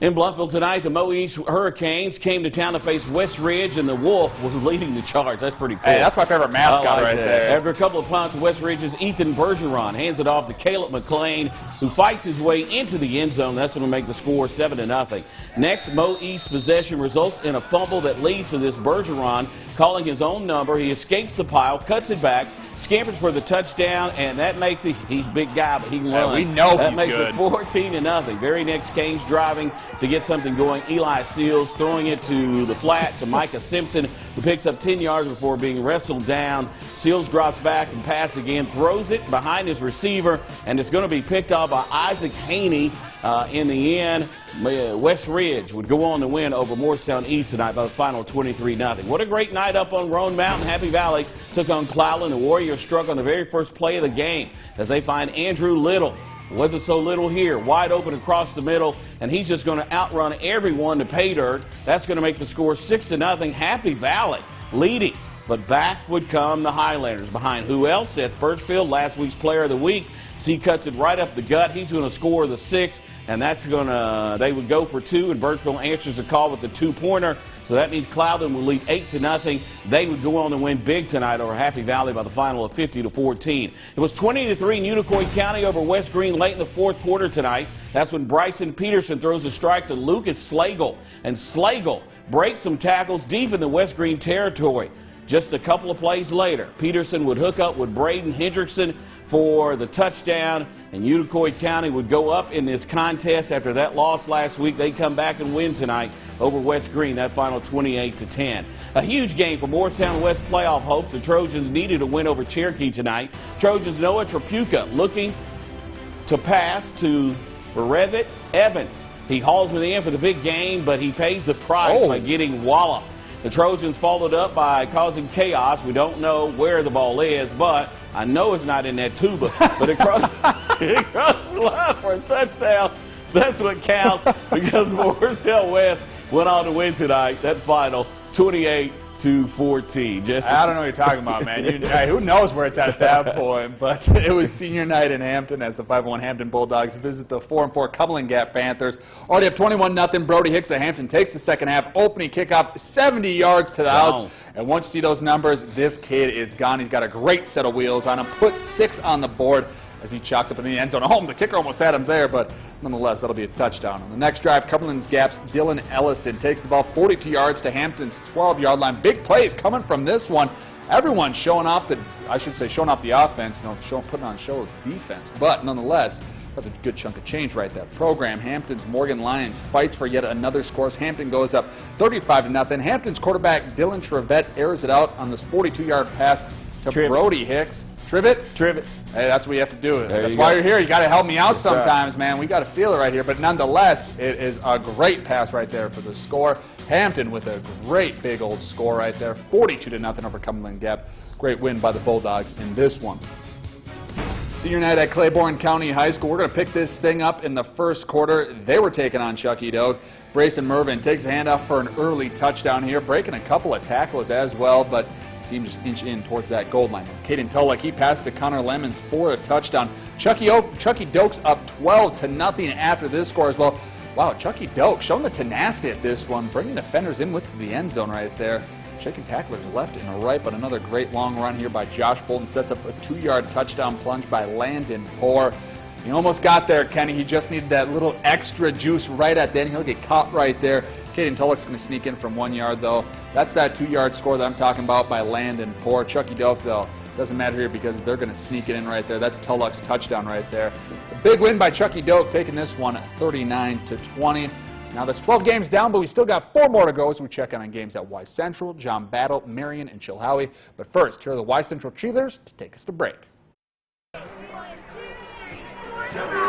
In Bluffville tonight, the Mo East Hurricanes came to town to face West Ridge, and the Wolf was leading the charge. That's pretty cool. Hey, that's my favorite mascot right there. After a couple of punts, West Ridge's Ethan Bergeron hands it off to Caleb McLean, who fights his way into the end zone. That's going to make the score 7-0. Next, Mo East's possession results in a fumble that leads to this Bergeron calling his own number. He escapes the pile, cuts it back, scampers for the touchdown, and that makes it, he's a big guy, but he can run. We know that he's makes good. It 14-0. Very next, Canes driving to get something going. Eli Seals throwing it to the flat to Micah Simpson, who picks up 10 yards before being wrestled down. Seals drops back and passes again, throws it behind his receiver, and it's going to be picked up by Isaac Haney. In the end, West Ridge would go on to win over Morristown East tonight by the final 23-0. What a great night up on Roan Mountain. Happy Valley took on Cloudland. The Warriors struck on the very first play of the game as they find Andrew Little. Wasn't so little here, wide open across the middle, and he's just going to outrun everyone to pay dirt. That's going to make the score 6-0. Happy Valley leading, but back would come the Highlanders behind who else? Seth Birchfield, last week's Player of the Week. So he cuts it right up the gut. He's going to score the 6, and that's going to, they would go for 2, and Birchfield answers the call with the 2-pointer. So that means Cloudland will lead 8-0. They would go on to win big tonight over Happy Valley by the final of 50-14. It was 20-3 in Unicoi County over West Green late in the fourth quarter tonight. That's when Bryson Peterson throws a strike to Lucas Slagle, and Slagle breaks some tackles deep in the West Green territory. Just a couple of plays later, Peterson would hook up with Braden Hendrickson for the touchdown, and Unicoi County would go up in this contest after that loss last week. They come back and win tonight over West Green, that final 28-10. A huge game for Morristown West playoff hopes. The Trojans needed a win over Cherokee tonight. Trojans Noah Trapuka looking to pass to Brevett Evans. He hauls it in for the big game, but he pays the price by getting walloped. The Trojans followed up by causing chaos. We don't know where the ball is, but I know it's not in that tuba. But it crossed the line for a touchdown. That's what counts because Morristown West went on to win tonight. That final 28-14. Jesse? I don't know what you're talking about, man. Who knows where it's at that point? But it was senior night in Hampton as the 5-1 Hampton Bulldogs visit the 4-4 Cumberland Gap Panthers. Already up 21-0. Brody Hicks of Hampton takes the second half. Opening kickoff, 70 yards to the house. And once you see those numbers, this kid is gone. He's got a great set of wheels on him. Put 6 on the board as he chalks up in the end zone. The kicker almost had him there, but nonetheless, that'll be a touchdown. On the next drive, Cumberland Gap's Dylan Ellison takes the ball 42 yards to Hampton's 12-yard line. Big plays coming from this one. Everyone showing off the, showing off the offense, putting on show of defense. But nonetheless, that's a good chunk of change right there. Program, Hampton's Morgan Lions fights for yet another score as Hampton goes up 35-0. Hampton's quarterback, Dylan Trivett, airs it out on this 42-yard pass to Brody Hicks. Trivet? Hey, that's what you have to do. That's why you're here. You got to help me out sometimes, man. We got to feel it right here. But nonetheless, it is a great pass right there for the score. Hampton with a great big old score right there. 42-0 over Cumberland Gap. Great win by the Bulldogs in this one. Senior night at Claiborne County High School. We're going to pick this thing up in the first quarter. They were taking on Chucky. Brayson Mervin takes a handoff for an early touchdown here, breaking a couple of tackles as well, but seemed just inch in towards that goal line. Caden Tullock, he passed to Connor Lemons for a touchdown. Chucky Dokes up 12-0 after this score as well. Wow, Chucky Dokes showing the tenacity at this one, bringing defenders in with the end zone right there. Shaking tacklers left and right, but another great long run here by Josh Bolton sets up a 2-yard touchdown plunge by Landon Poor. He almost got there, Kenny. He just needed that little extra juice right at the end. He'll get caught right there. Caden Tullock's going to sneak in from 1 yard, though. That's that 2-yard score that I'm talking about by Landon Poor. Chucky Doak, though, doesn't matter here because they're going to sneak it in right there. That's Tullock's touchdown right there. A big win by Chucky Doak, taking this one 39-20. Now that's 12 games down, but we still got 4 more to go as we check on games at Y Central, John Battle, Marion, and Chilhowie. But first, here are the Y Central cheerleaders to take us to break. 1, 2, 3, 4, 5.